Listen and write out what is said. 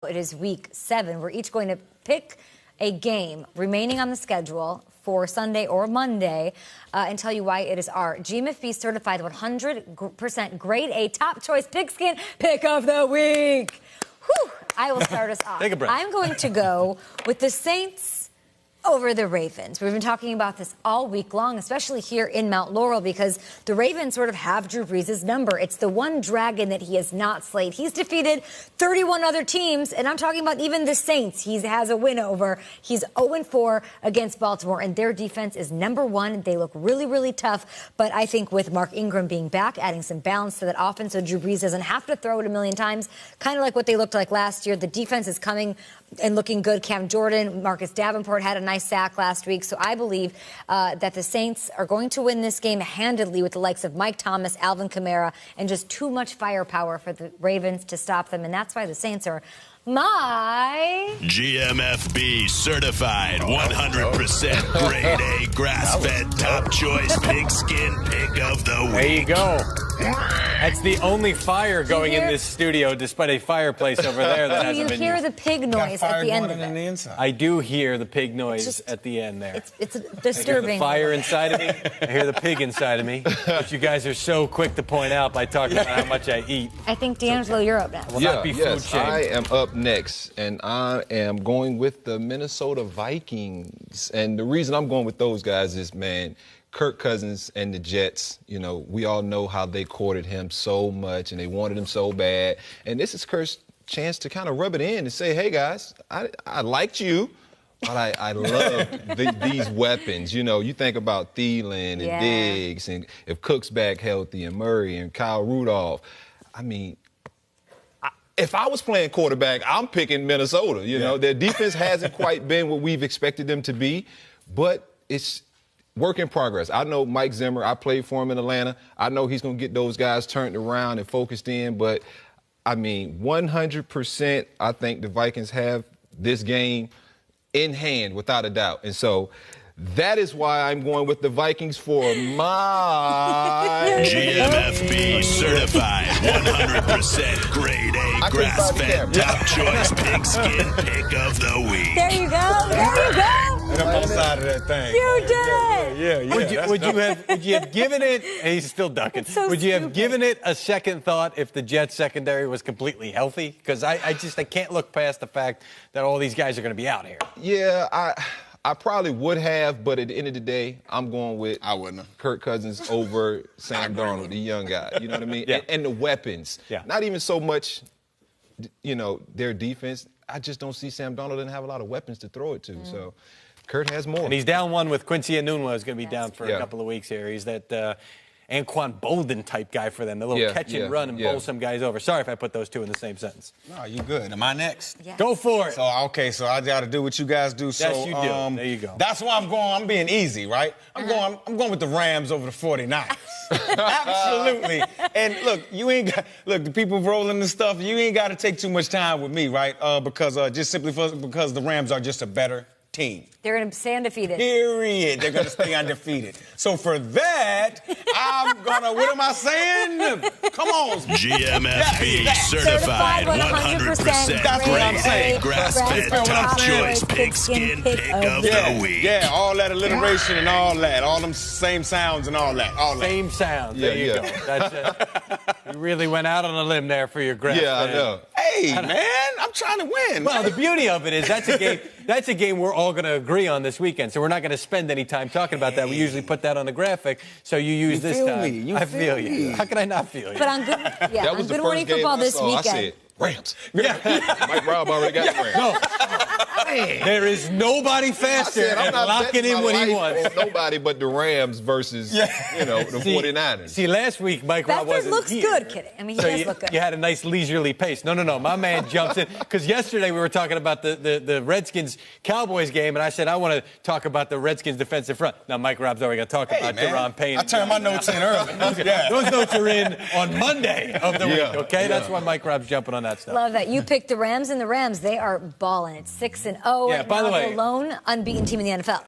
It is week 7. We're each going to pick a game remaining on the schedule for Sunday or Monday and tell you why it is our GMFB certified 100% grade A top choice pigskin pick of the week. Whew, I will start us off. Take a breath. I'm going to go with the Saints over the Ravens. We've been talking about this all week long, especially here in Mount Laurel, because the Ravens sort of have Drew Brees' number. It's the one dragon that he has not slayed. He's defeated 31 other teams, and I'm talking about even the Saints. He has a win over. He's 0-4 against Baltimore, and their defense is #1. They look really, really tough, but I think with Mark Ingram being back, adding some balance to that offense so Drew Brees doesn't have to throw it a million times, kind of like what they looked like last year. The defense is coming and looking good. Cam Jordan, Marcus Davenport had a nice sack last week. So I believe that the Saints are going to win this game handedly with the likes of Mike Thomas, Alvin Kamara, and just too much firepower for the Ravens to stop them. And that's why the Saints are my GMFB certified 100% grade A grass-fed top choice pigskin pick of the week. There you go. That's the only fire going in this studio, despite a fireplace over there that hasn't been Do you hear used. the pig noise at the end of it? I do hear the pig noise at the end there. It's I hear disturbing. the fire inside of me. I hear the pig inside of me. But you guys are so quick to point out by talking about how much I eat. I think, D'Angelo, you're up now. Will not be food shame. I am up next, and I am going with the Minnesota Vikings. And the reason I'm going with those guys is, man, Kirk Cousins and the Jets, you know, we all know how they courted him so much and they wanted him so bad. And this is Kirk's chance to kind of rub it in and say, hey, guys, I liked you, but I love these weapons. You know, you think about Thielen and Diggs, and if Cook's back healthy, and Murray and Kyle Rudolph. I mean, if I was playing quarterback, I'm picking Minnesota. You know, their defense hasn't quite been what we've expected them to be, but it's work in progress. I know Mike Zimmer. I played for him in Atlanta. I know he's going to get those guys turned around and focused in. But, I mean, 100% I think the Vikings have this game in hand without a doubt. And so that is why I'm going with the Vikings for my GMFB certified 100% grade A grass-fed top choice pigskin pick of the week. There you go. There you go. And I'm on side of that thing. You did it. Yeah. Would you have given it, and he's still ducking, So would you have stupid. given it a second thought if the Jets secondary was completely healthy? Because I can't look past the fact that all these guys are going to be out here. Yeah, I probably would have, but at the end of the day, I'm going with Kirk Cousins over Sam Darnold, the young guy. You know what I mean? Yeah. And the weapons. Yeah. Not even so much, you know, their defense. I just don't see Sam Darnold didn't have a lot of weapons to throw it to. So Kurt has more. And he's down one with Quincy Enunwa is going to be down for a couple of weeks here. He's that Anquan Bolden type guy for them, the little catch and run and bowl some guys over. Sorry if I put those two in the same sentence. No, you good. Am I next? Yes. Go for it. So I got to do what you guys do. So, Yes, you do. There you go. That's why I'm going. I'm being easy, right? I'm going with the Rams over the 49ers. Absolutely. And look, the people rolling the stuff. You ain't got to take too much time with me, right? Because the Rams are just a better team. They're going to stay undefeated. Period. They're going to stay undefeated. So for that, I'm going to, what am I saying? Come on. GMFB certified 100% grade A grass-fed top choice pigskin pick of the week. Yeah, all that alliteration and all that. All them same sounds and all that. Same sound. There you go. That's it. You really went out on a limb there for your grass. Yeah, I know. Hey, man, I'm trying to win. Well, the beauty of it is that's a game we're all going to agree on this weekend, so we're not going to spend any time talking about that. We usually put that on the graphic, so you use this time. I feel you. How can I not feel you? But on good, That was on the Good Morning first game Football I this saw. weekend. I said, Rams. Mike Robb already got the Rams. No. There is nobody faster I'm at not locking betting in my when he life wants. on nobody but the Rams versus, the 49ers. See, last week Mike Robb Bedford wasn't looks here. good, kidding. I mean, he does look good. You had a nice leisurely pace. No. My man jumps in. Because yesterday we were talking about the Redskins-Cowboys game, and I said I want to talk about the Redskins defensive front. Now, Mike Robb's already going to talk about Deron Payne. I turned my notes in early. Those notes are in on Monday of the week, okay? Yeah. That's why Mike Robb's jumping on that stuff. Love that. You picked the Rams, and the Rams, they are balling. It's 6-0. Yeah, by the way, the lone unbeaten team in the NFL.